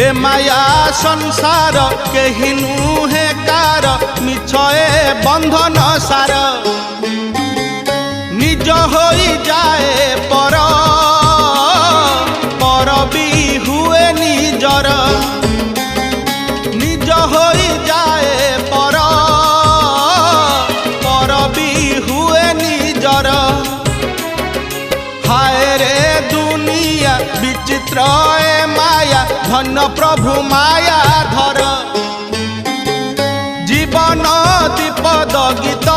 ए माया संसार केहि नुहे कार मिछए बंधन सार निज होई जाए पर पर भी हुए निजर निज होई जाए पर पर भी हुए निजर हाय रे दुनिया विचित्र ए माया धन प्रभु माया धर जीवन दीपद गीत